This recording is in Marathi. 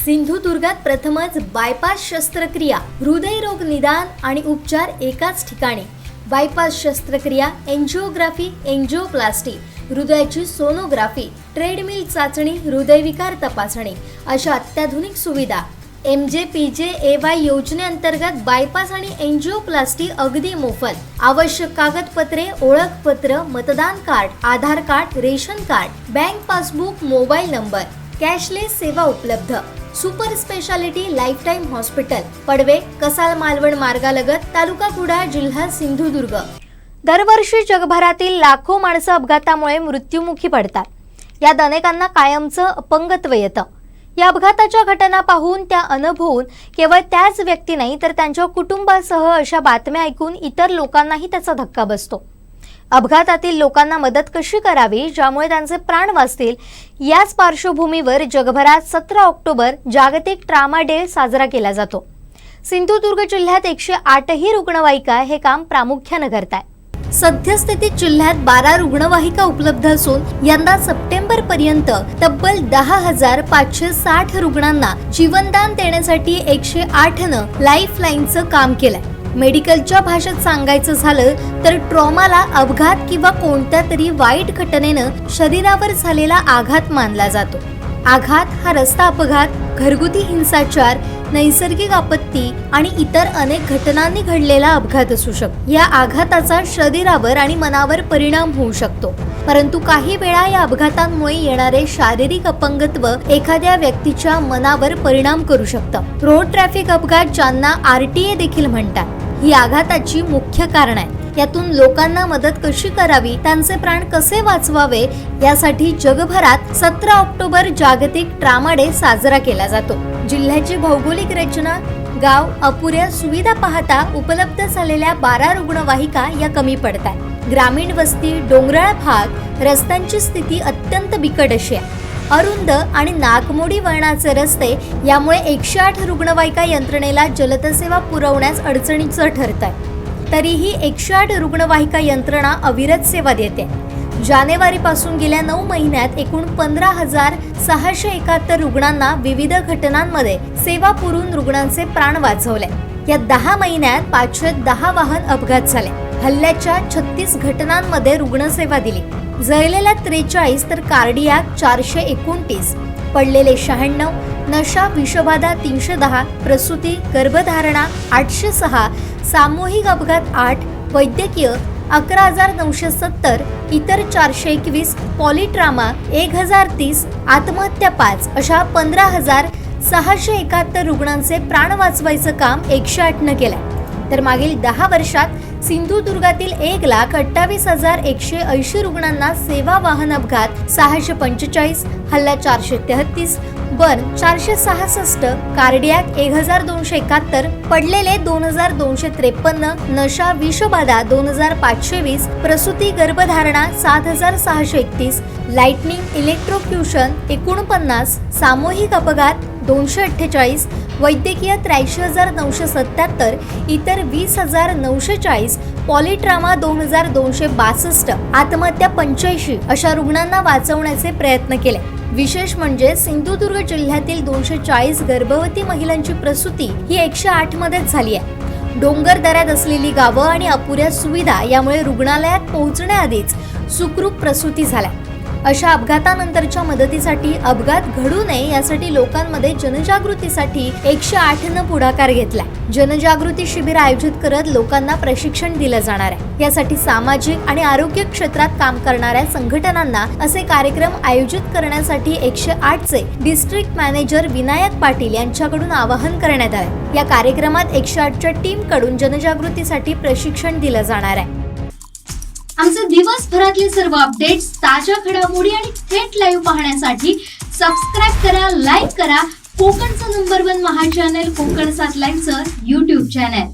सिंधुदुर्गात प्रथमच बायपास शस्त्रक्रिया, हृदयरोग निदान आणि उपचार एकाच ठिकाणी। बायपास शस्त्रक्रिया, एंजिओग्राफी, एंजिओप्लास्टी, हृदयाची सोनोग्राफी, ट्रेडमिल चाचणी, हृदयविकार तपासणी अशा अत्याधुनिक सुविधा MJPJAY योजनेअंतर्गत बायपास आणि एंजिओप्लास्टी अगदी मोफत। आवश्यक कागदपत्रे, ओळखपत्र, मतदान card, Aadhaar card, ration card, bank passbook, mobile number, cashless सेवा उपलब्ध। Super speciality life time hospital, Padve, Kasal Malvan मार्गालगत, तालुका कुडाळ, जिल्हा सिंधुदुर्ग। दरवर्षी जगभरातील लाखो माणसं अपघातामुळे मृत्युमुखी पडतात। यात अनेकांना कायमचं अपंगत्व येतं। या अपघाताच्या घटना पाहून, त्या अनुभवून केवळ त्याच व्यक्ती नाही तर त्यांच्या कुटुंबासह अशा बातम्या ऐकून इतर लोकांनाही त्याचा धक्का बसतो। अपघातातील लोकांना मदत कशी करावी ज्यामुळे त्यांचे प्राण वाचतील, याच पार्श्वभूमीवर जगभरात 17 ऑक्टोबर जागतिक ट्रॉमा डे साजरा केला जातो। सिंधुदुर्ग जिल्ह्यात 108 ही रुग्णवाहिका हे काम प्रामुख्याने करतात। सद्यस्थितीत जिल्ह्यात 12 रुग्णवाहिका उपलब्ध असून यंदा सप्टेंबर पर्यंत तब्बल 10,560 रुग्णांना जीवनदान देण्यासाठी 108नं लाईफलाईनचं काम केलंय। मेडिकलच्या भाषेत सांगायचं झालं तर ट्रॉमाला अपघात किंवा कोणत्या तरी वाईट घटनेनं शरीरावर झालेला आघात मानला जातो। आघात हा रस्ता अपघात, घरगुती हिंसाचार, नैसर्गिक आपत्ती आणि इतर अनेक घटनांनी घडलेला अपघात असू शकतो। या आघाताचा शरीरावर आणि मनावर परिणाम होऊ शकतो, परंतु काही वेळा या अपघातांमुळे येणारे शारीरिक अपंगत्व एखाद्या व्यक्तीच्या मनावर परिणाम करू शकतं। रोड ट्रॅफिक अपघात, ज्यांना RTA देखील म्हणतात, ही आघाताची मुख्य कारण आहे। यातून लोकांना मदत कशी करावी, त्यांचे प्राण कसे वाचवावे, यासाठी जगभरात 17 ऑक्टोबर जागतिक ट्रॉमा डे साजरा केला जातो। जिल्ह्याची भौगोलिक रचना, गाव, अपुऱ्या सुविधा पाहता उपलब्ध झालेल्या 12 रुग्णवाहिका या कमी पडतात। ग्रामीण वस्ती, डोंगराळ भाग, रस्त्यांची स्थिती अत्यंत बिकट अशी आहे। अरुंद आणि नागमोडी वळणाचे रस्ते यामुळे 108 रुग्णवाहिका यंत्रणेला जलद सेवा पुरवण्यास अडचणीचं ठरत आहे। तरीही 108 रुग्णवाहिका यंत्रणा अविरत सेवा देते। जानेवारीपासून गेल्या 9 महिन्यात एकूण 15,671 रुग्णांना विविध घटनांमध्ये सेवा पुरवून रुग्णांचे प्राण वाचवले। या 10 महिन्यात 510 वाहन अपघात झाले। हल्ल्याच्या 36 घटनांमध्ये रुग्णसेवा दिली। जळलेल्या 43 तर कार्डियाक 429, पडलेले 96, नशा विषबाधा 310, प्रसूती गर्भधारणा 806, सामूहिक अपघात 8, वैद्यकीय 11,970, इतर 421, पॉलिट्रामा 1,030, आत्महत्या 5 अशा 15,671 रुग्णांचे प्राण वाचवायचं काम 108नं केलंय। तर मागील 10 वर्षात सिंधुदुर्गातील 1,28,180 रुग्णांना सेवा वाहन अपघात 645, हल्ला 433, बर्न 466, कार्डियाक 1,271, पडलेले 2,253, नशा विषबाधा 2,520, प्रसूती गर्भधारणा 7,631, लाइटनिंग इलेक्ट्रोक्युशन 49, सामूहिक अपघात 248, वैद्यकीय 83,977, इतर 20,940, पॉलिट्रामा 2,262, आत्महत्या 85 अशा रुग्णांना वाचवण्याचे प्रयत्न केले। विशेष म्हणजे सिंधुदुर्ग जिल्ह्यातील 240 गर्भवती महिलांची प्रसूती ही 108 मध्येच झाली आहे। डोंगर दऱ्यात असलेली गावं आणि अपुऱ्या सुविधा यामुळे रुग्णालयात पोहोचण्याआधीच सुखरूप प्रसूती झाल्या। अशा अपघातानंतरच्या मदतीसाठी अपघात घडू नये यासाठी लोकांमध्ये जनजागृतीसाठी 108नं पुढाकार घेतला। जनजागृती शिबिर आयोजित करत लोकांना प्रशिक्षण दिलं जाणार आहे। यासाठी सामाजिक आणि आरोग्य क्षेत्रात काम करणाऱ्या संघटनांना असे कार्यक्रम आयोजित करण्यासाठी 108चे डिस्ट्रिक्ट मॅनेजर विनायक पाटील यांच्याकडून आवाहन करण्यात आले। या कार्यक्रमात 108च्या टीम कडून जनजागृतीसाठी प्रशिक्षण दिलं जाणार आहे। आमचे दिवसभरातले सर्व अपडेट्स, ताज्या घडामोडी आणि थेट लाईव्ह पाहण्यासाठी सबस्क्राइब करा, लाईक करा कोकणचं नंबर 1 महा चॅनल कोकण 7 लाईव्हचं YouTube चॅनल।